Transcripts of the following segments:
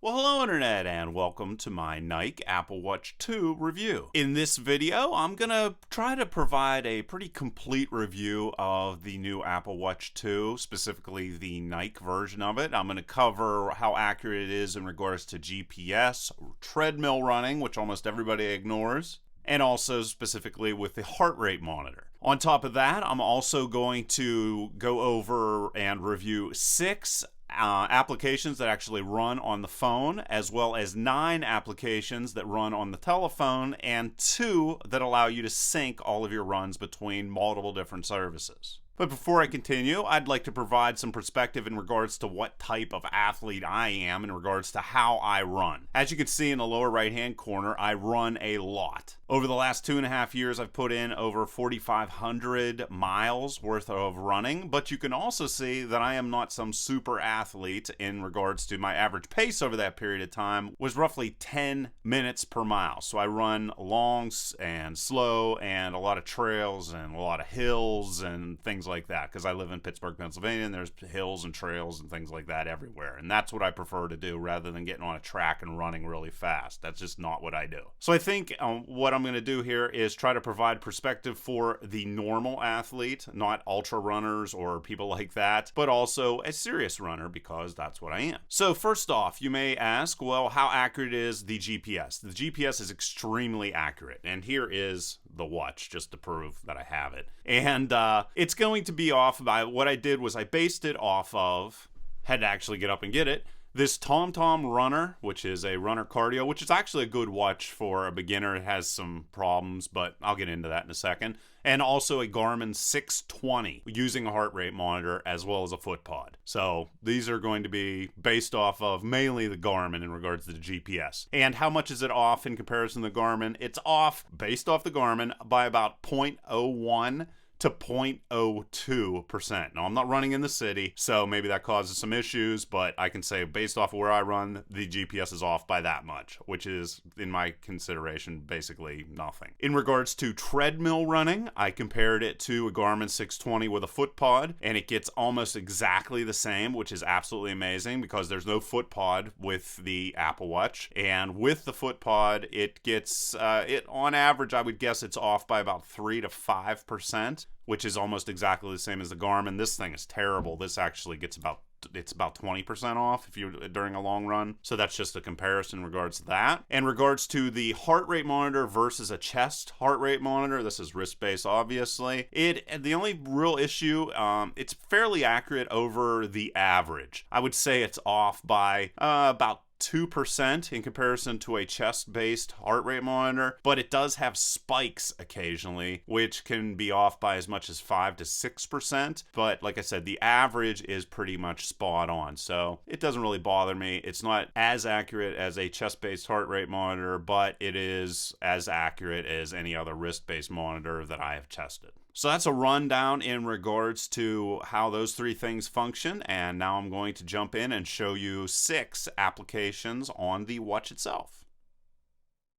Well, hello Internet, and welcome to my Nike Apple Watch 2 review. In this video, I'm gonna try to provide a pretty complete review of the new Apple Watch 2, specifically the Nike version of it. I'm gonna cover how accurate it is in regards to GPS, treadmill running, which almost everybody ignores, and also specifically with the heart rate monitor. On top of that, I'm also going to go over and review 6 applications that actually run on the phone, as well as 9 applications that run on the telephone, and 2 that allow you to sync all of your runs between multiple different services. But before I continue, I'd like to provide some perspective in regards to what type of athlete I am in regards to how I run. As you can see in the lower right hand corner, I run a lot. Over the last 2.5 years, I've put in over 4,500 miles worth of running, but you can also see that I am not some super athlete in regards to my average pace over that period of time was roughly 10 minutes per mile. So I run long and slow and a lot of trails and a lot of hills and things like that, because I live in Pittsburgh, Pennsylvania, and there's hills and trails and things like that everywhere, and that's what I prefer to do rather than getting on a track and running really fast. That's just not what I do. So I think what I'm going to do here is try to provide perspective for the normal athlete, not ultra runners or people like that, but also a serious runner, because that's what I am. So first off, you may ask, well, how accurate is the GPS? The GPS is extremely accurate, and here is the watch just to prove that I have it. And it's going to be off by what I did was I based it off of, had to actually get up and get it, this TomTom Runner, which is a runner cardio, which is actually a good watch for a beginner. It has some problems, but I'll get into that in a second. And also a Garmin 620 using a heart rate monitor as well as a foot pod. So these are going to be based off of mainly the Garmin in regards to the GPS. And how much is it off in comparison to the Garmin? It's off, based off the Garmin, by about 0.01 to 0.02%. Now, I'm not running in the city, so maybe that causes some issues, but I can say based off of where I run, the GPS is off by that much, which is, in my consideration, basically nothing. In regards to treadmill running, I compared it to a Garmin 620 with a foot pod, and it gets almost exactly the same, which is absolutely amazing because there's no foot pod with the Apple Watch. And with the foot pod, it gets, on average, I would guess it's off by about 3 to 5%. Which is almost exactly the same as the Garmin. This thing is terrible. This actually gets about 20% off if you're during a long run. So that's just a comparison in regards to that. In regards to the heart rate monitor versus a chest heart rate monitor, this is wrist-based, obviously. The only real issue, it's fairly accurate over the average. I would say it's off by about 2% in comparison to a chest-based heart rate monitor, but it does have spikes occasionally, which can be off by as much as 5 to 6%. But like I said, the average is pretty much spot on, so it doesn't really bother me. It's not as accurate as a chest-based heart rate monitor, but it is as accurate as any other wrist-based monitor that I have tested. So that's a rundown in regards to how those 3 things function, and now I'm going to jump in and show you 6 applications on the watch itself.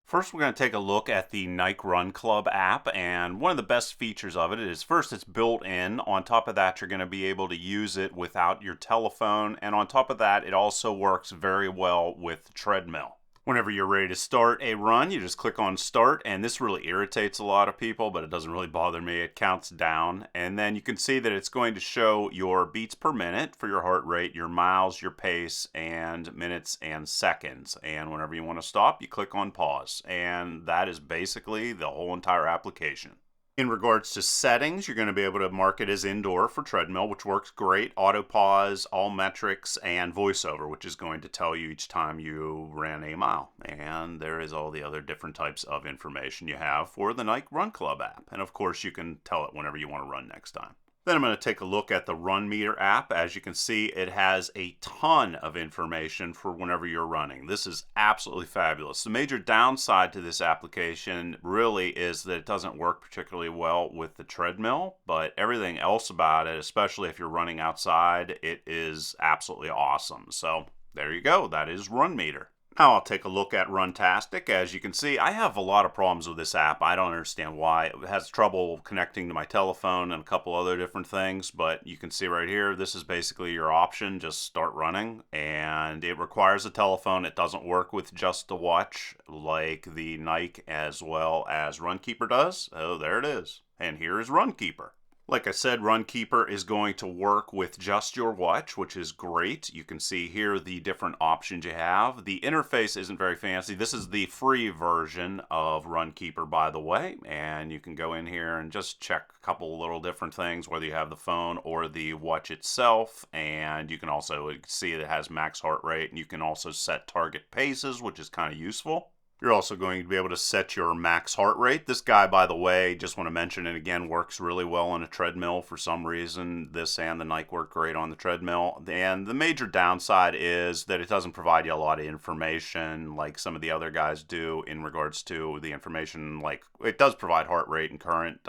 First, we're going to take a look at the Nike Run Club app, and one of the best features of it is, first, it's built in. On top of that, you're going to be able to use it without your telephone, and on top of that, it also works very well with Treadmill. Whenever you're ready to start a run, you just click on start, and this really irritates a lot of people, but it doesn't really bother me. It counts down, and then you can see that it's going to show your beats per minute for your heart rate, your miles, your pace, and minutes and seconds. And whenever you want to stop, you click on pause, and that is basically the whole entire application. In regards to settings, you're going to be able to mark it as indoor for treadmill, which works great. Auto pause, all metrics, and voiceover, which is going to tell you each time you ran a mile. And there is all the other different types of information you have for the Nike Run Club app. And of course, you can tell it whenever you want to run next time. Then I'm going to take a look at the Runmeter app. As you can see, it has a ton of information for whenever you're running. This is absolutely fabulous. The major downside to this application really is that it doesn't work particularly well with the treadmill, but everything else about it, especially if you're running outside, it is absolutely awesome. So there you go. That is Runmeter. Now I'll take a look at Runtastic. As you can see, I have a lot of problems with this app. I don't understand why. It has trouble connecting to my telephone and a couple other different things, but you can see right here, this is basically your option. Just start running, and it requires a telephone. It doesn't work with just the watch like the Nike as well as Runkeeper does. Oh, there it is. And here is Runkeeper. Like I said, Runkeeper is going to work with just your watch, which is great. You can see here the different options you have. The interface isn't very fancy. This is the free version of Runkeeper, by the way, and you can go in here and just check a couple little different things, whether you have the phone or the watch itself, and you can also see it has max heart rate, and you can also set target paces, which is kind of useful. You're also going to be able to set your max heart rate. This guy, by the way, just want to mention it again, works really well on a treadmill for some reason. This and the Nike work great on the treadmill. And the major downside is that it doesn't provide you a lot of information like some of the other guys do in regards to the information. Like, it does provide heart rate and current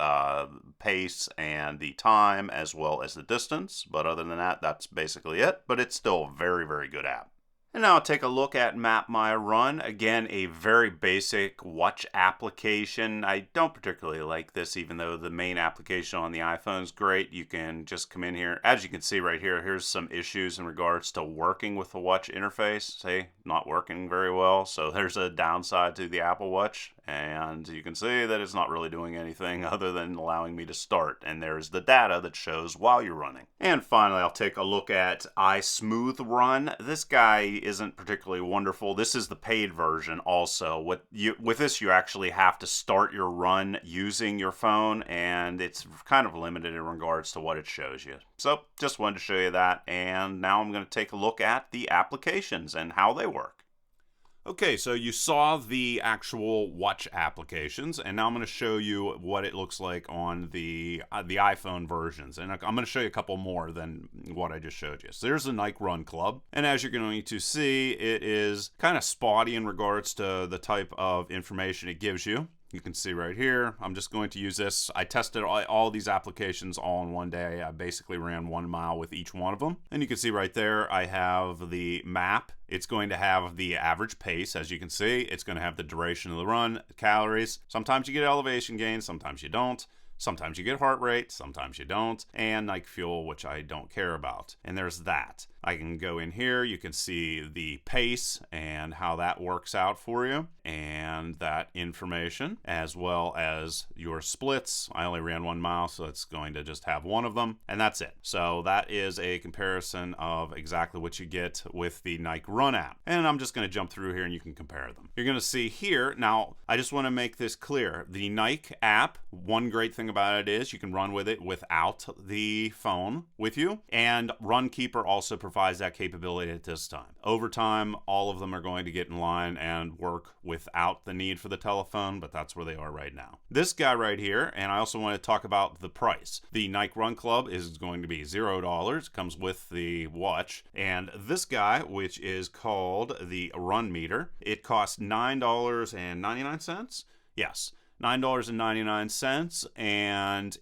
pace and the time as well as the distance. But other than that, that's basically it. But it's still a very, very good app. And now I'll take a look at Map My Run. Again, a very basic watch application. I don't particularly like this, even though the main application on the iPhone is great. You can just come in here. As you can see right here, here's some issues in regards to working with the watch interface. See, not working very well. So there's a downside to the Apple Watch. And you can see that it's not really doing anything other than allowing me to start. And there's the data that shows while you're running. And finally, I'll take a look at iSmooth Run. This guy isn't particularly wonderful. This is the paid version also. With this, you actually have to start your run using your phone, and it's kind of limited in regards to what it shows you. So just wanted to show you that. And now I'm going to take a look at the applications and how they work. Okay, so you saw the actual watch applications, and now I'm going to show you what it looks like on the iPhone versions. And I'm going to show you a couple more than what I just showed you. So there's the Nike Run Club, and as you're going to see, it is kind of spotty in regards to the type of information it gives you. You can see right here, I'm just going to use this. I tested all these applications all in one day. I basically ran 1 mile with each one of them. And you can see right there, I have the map. It's going to have the average pace, as you can see. It's going to have the duration of the run, calories. Sometimes you get elevation gains, sometimes you don't. Sometimes you get heart rate, sometimes you don't, and Nike Fuel, which I don't care about. And there's that. I can go in here, you can see the pace and how that works out for you, and that information, as well as your splits. I only ran 1 mile, so it's going to just have one of them, and that's it. So that is a comparison of exactly what you get with the Nike Run app. And I'm just going to jump through here and you can compare them. You're going to see here, now I just want to make this clear. The Nike app, one great thing about it is you can run with it without the phone with you, and Runkeeper also provides that capability at this time. Over time, all of them are going to get in line and work without the need for the telephone, but that's where they are right now. This guy right here, and I also want to talk about the price. The Nike Run Club is going to be $0, comes with the watch, and this guy, which is called the Run Meter, it costs $9.99. Yes, $9.99, and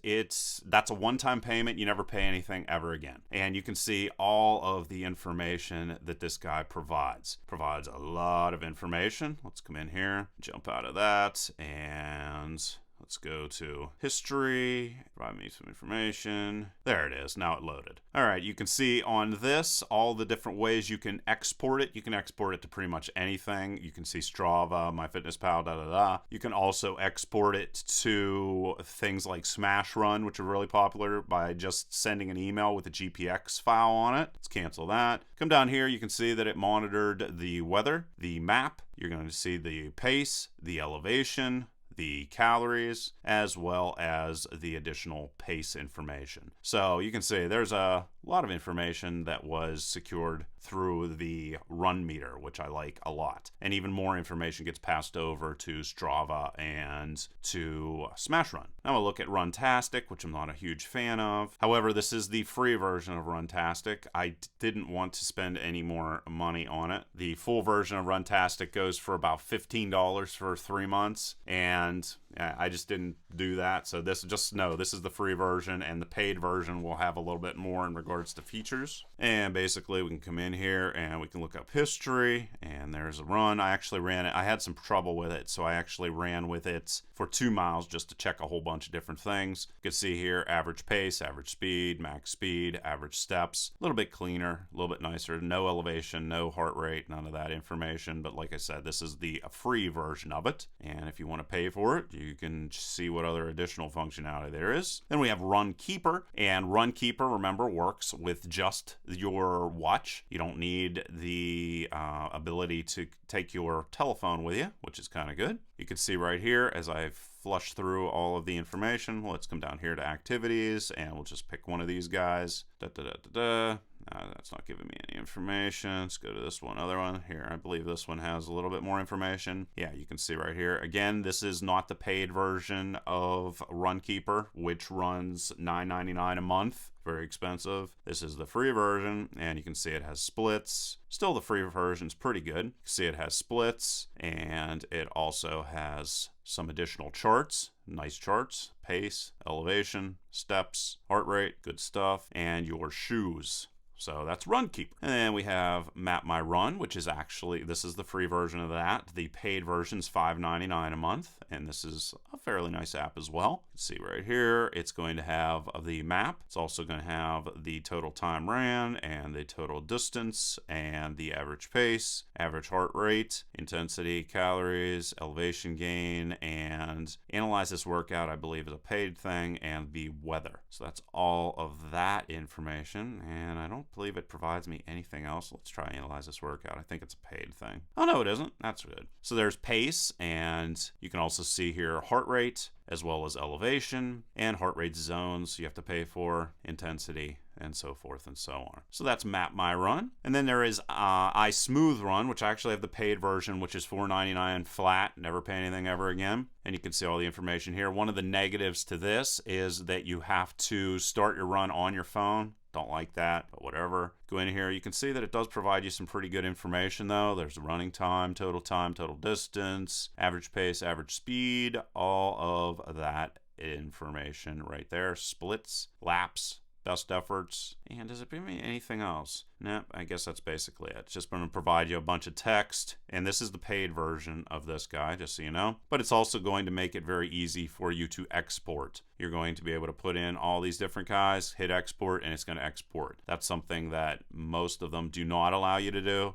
that's a one-time payment. You never pay anything ever again. And you can see all of the information that this guy provides. Provides a lot of information. Let's come in here, jump out of that, and let's go to history, provide me some information. There it is, now it loaded. All right, you can see on this, all the different ways you can export it. You can export it to pretty much anything. You can see Strava, MyFitnessPal, You can also export it to things like Smash Run, which are really popular, by just sending an email with a GPX file on it. Let's cancel that. Come down here, you can see that it monitored the weather, the map. You're going to see the pace, the elevation, the calories, as well as the additional pace information. So you can see there's a lot of information that was secured through the Run Meter, which I like a lot. And even more information gets passed over to Strava and to Smash Run. Now we'll look at Runtastic, which I'm not a huge fan of. However, this is the free version of Runtastic. I didn't want to spend any more money on it. The full version of Runtastic goes for about $15 for 3 months, and I just didn't do that. So this is the free version, and the paid version will have a little bit more in regards to features. And basically we can come in here and we can look up history, and there's a run. I actually ran it. I had some trouble with it, so I actually ran with it for 2 miles just to check a whole bunch of different things. You can see here average pace, average speed, max speed, average steps. A little bit cleaner, a little bit nicer. No elevation, no heart rate, none of that information. But like I said, this is the free version of it. And if you want to pay for it, you can see what other additional functionality there is. Then we have Runkeeper, and Runkeeper, remember, works with just your watch. You don't need the ability to take your telephone with you, which is kind of good. You can see right here as I flush through all of the information. Let's come down here to activities, and we'll just pick one of these guys. That's not giving me any information. Let's go to this other one here. I believe this one has a little bit more information. Yeah, you can see right here. Again, this is not the paid version of Runkeeper, which runs $9.99 a month. Very expensive. This is the free version, and you can see it has splits. Still, the free version's pretty good. You can see it has splits, and it also has some additional charts. Nice charts. Pace, elevation, steps, heart rate, good stuff, and your shoes. So that's Runkeeper. And then we have Map My Run, which is actually, this is the free version of that. The paid version is $5.99 a month, and this is a fairly nice app as well. You can see right here, it's going to have the map. It's also going to have the total time ran and the total distance and the average pace, average heart rate, intensity, calories, elevation gain, and Analyze This Workout, I believe, is a paid thing, and the weather. So that's all of that information, and I don't believe it provides me anything else. Let's try Analyze This Workout. I think it's a paid thing. Oh, no, it isn't. That's good. So there's pace, and you can also see here heart rate, as well as elevation, and heart rate zones you have to pay for, intensity, and so forth and so on. So that's Map My Run. And then there is iSmooth Run, which I actually have the paid version, which is $4.99 flat, never pay anything ever again. And you can see all the information here. One of the negatives to this is that you have to start your run on your phone. Don't like that, but whatever. Go in here. You can see that it does provide you some pretty good information, though. There's the running time, total distance, average pace, average speed, all of that information right there. Splits, laps, best efforts, and does it give me anything else? Nope, I guess that's basically it. It's just going to provide you a bunch of text, and this is the paid version of this guy, just so you know. But it's also going to make it very easy for you to export. You're going to be able to put in all these different guys, hit export, and it's going to export. That's something that most of them do not allow you to do.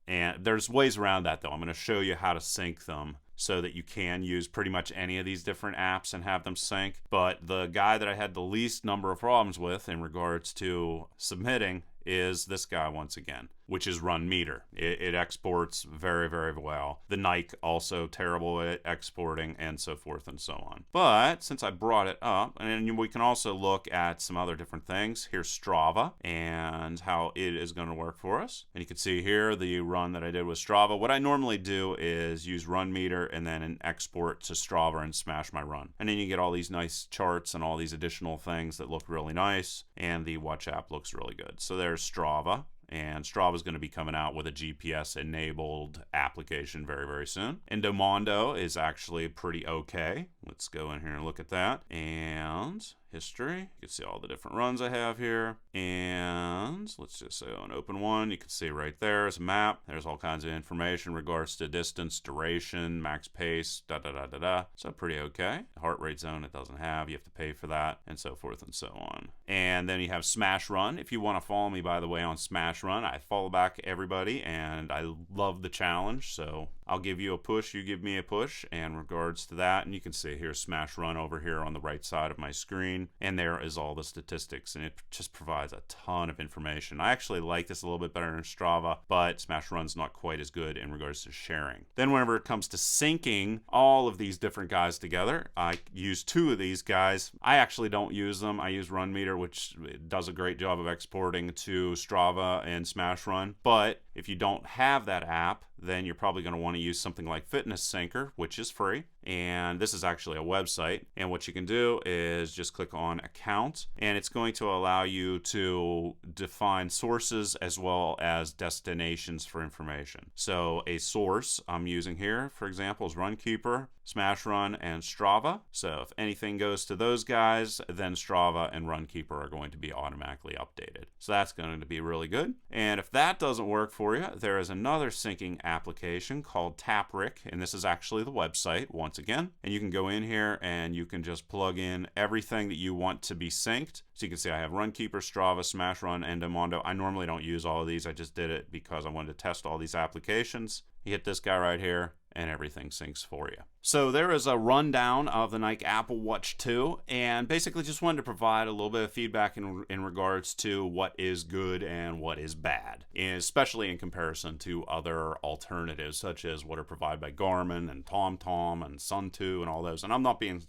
And there's ways around that, though. I'm going to show you how to sync them so that you can use pretty much any of these different apps and have them sync. But the guy that I had the least number of problems with in regards to submitting is this guy once again, which is Runmeter. It exports very, very well. The Nike also terrible at exporting, and so forth and so on. But since I brought it up, and we can also look at some other different things. Here's Strava and how it is going to work for us. And you can see here the run that I did with Strava. What I normally do is use Runmeter and then an export to Strava and smash my run. And then you get all these nice charts and all these additional things that look really nice, and the watch app looks really good. So there's Strava. And Strava is going to be coming out with a GPS-enabled application very, very soon. Endomondo is actually pretty okay. Let's go in here and look at that. And history. You can see all the different runs I have here. And let's just say on open one, you can see right there is a map. There's all kinds of information in regards to distance, duration, max pace, So pretty okay. Heart rate zone it doesn't have. You have to pay for that, and so forth and so on. And then you have Smash Run. If you want to follow me, by the way, on Smash Run, I follow back everybody, and I love the challenge. So I'll give you a push, you give me a push in regards to that. And you can see here Smash Run over here on the right side of my screen. And there is all the statistics, and it just provides a ton of information. I actually like this a little bit better than Strava, but Smash Run's not quite as good in regards to sharing. Then whenever it comes to syncing all of these different guys together, I use two of these guys. I actually don't use them. I use Runmeter, which does a great job of exporting to Strava and Smash Run. But if you don't have that app, then you're probably going to want to use something like Fitness Syncer, which is free, and this is actually a website. And what you can do is just click on account, and it's going to allow you to define sources as well as destinations for information. So a source I'm using here, for example, is Runkeeper, Smash Run, and Strava. So if anything goes to those guys, then Strava and Runkeeper are going to be automatically updated. So that's going to be really good. And if that doesn't work for you, there is another syncing application called Taprick, and this is actually the website once again. And you can go in here and you can just plug in everything that you want to be synced. So you can see I have Runkeeper, Strava, Smash Run, and Endomondo. I normally don't use all of these. I just did it because I wanted to test all these applications. You hit this guy right here, and everything syncs for you. So there is a rundown of the Nike Apple Watch 2, and basically just wanted to provide a little bit of feedback in regards to what is good and what is bad, especially in comparison to other alternatives such as what are provided by Garmin and TomTom and Sun2 and all those. And I'm not being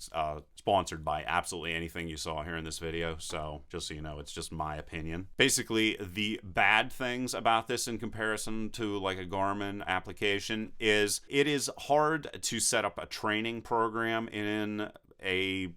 sponsored by absolutely anything you saw here in this video, so just so you know, it's just my opinion. Basically, the bad things about this in comparison to like a Garmin application is it is hard to set up a training program in a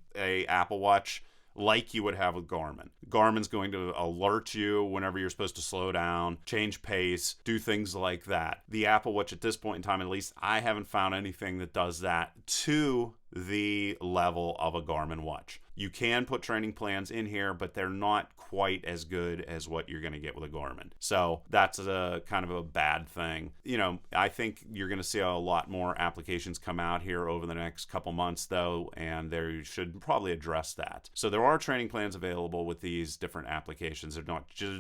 Apple Watch like you would have with Garmin. Garmin's going to alert you whenever you're supposed to slow down, change pace, do things like that. The Apple Watch at this point in time, at least I haven't found anything that does that to the level of a Garmin watch. You can put training plans in here, but they're not quite as good as what you're going to get with a Garmin. So that's a kind of a bad thing. You know, I think you're going to see a lot more applications come out here over the next couple months though, and they should probably address that. So there are training plans available with these different applications.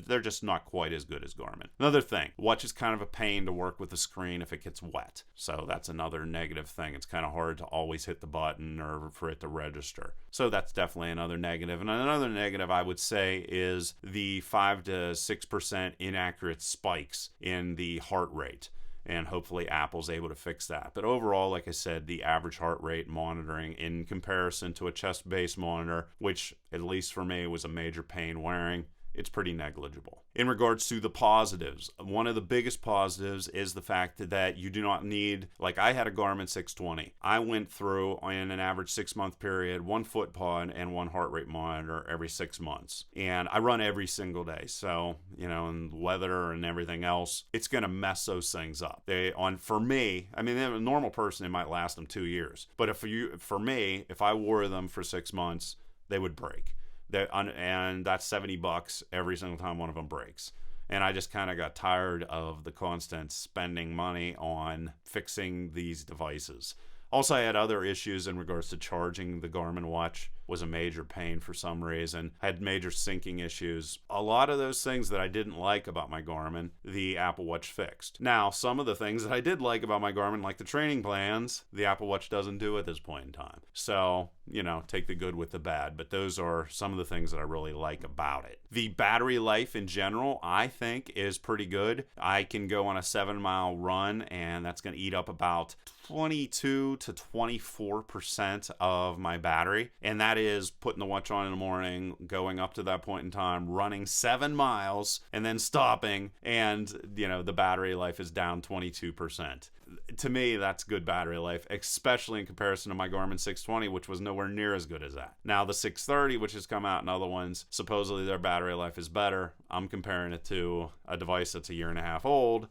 They're just not quite as good as Garmin. Another thing, watch is kind of a pain to work with the screen if it gets wet. So that's another negative thing. It's kind of hard to always hit the button or for it to register. So that's definitely another negative. And another negative I would say is the 5 to 6% inaccurate spikes in the heart rate. And hopefully Apple's able to fix that. But overall, like I said, the average heart rate monitoring in comparison to a chest-based monitor, which at least for me was a major pain wearing, it's pretty negligible. In regards to the positives, one of the biggest positives is the fact that you do not need, like I had a Garmin 620. I went through in an average 6-month period, 1 foot pod and 1 heart rate monitor every 6 months. And I run every single day. So, you know, and weather and everything else, it's going to mess those things up. For me, I mean, a normal person, it might last them 2 years. But for me, if I wore them for 6 months, they would break. And that's $70 every single time one of them breaks. And I just kind of got tired of the constant spending money on fixing these devices. Also, I had other issues in regards to charging. The Garmin watch was a major pain for some reason. I had major syncing issues. A lot of those things that I didn't like about my Garmin, the Apple Watch fixed. Now, some of the things that I did like about my Garmin, like the training plans, the Apple Watch doesn't do at this point in time. So, you know, take the good with the bad. But those are some of the things that I really like about it. The battery life in general, I think, is pretty good. I can go on a 7-mile run, and that's going to eat up about 22 to 24% of my battery, and that is putting the watch on in the morning, going up to that point in time, running 7 miles, and then stopping, and you know the battery life is down 22%. To me, that's good battery life, especially in comparison to my Garmin 620, which was nowhere near as good as that. Now the 630, which has come out and other ones, supposedly their battery life is better. I'm comparing it to a device that's a 1.5 years old,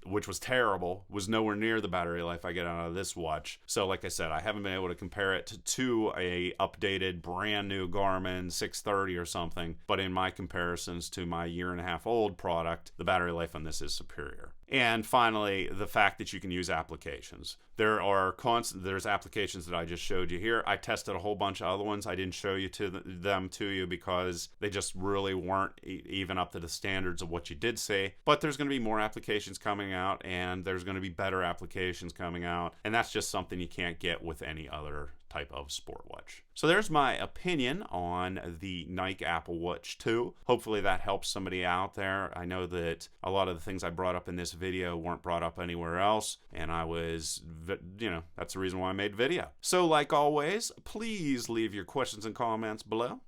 which was terrible, was nowhere near the battery life I get out of this watch. So like I said, I haven't been able to compare it to a updated brand new Garmin 630 or something, but in my comparisons to my 1.5 years old product, the battery life on this is superior. And finally, the fact that you can use applications. There's applications that I just showed you here. I tested a whole bunch of other ones. I didn't show you them to you because they just really weren't even up to the standards of what you did say. But there's going to be more applications coming out, and there's going to be better applications coming out. And that's just something you can't get with any other type of sport watch. So there's my opinion on the Nike Apple Watch 2. Hopefully that helps somebody out there. I know that a lot of the things I brought up in this video weren't brought up anywhere else, and I was, that's the reason why I made video. So like always, please leave your questions and comments below.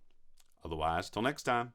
Otherwise, till next time.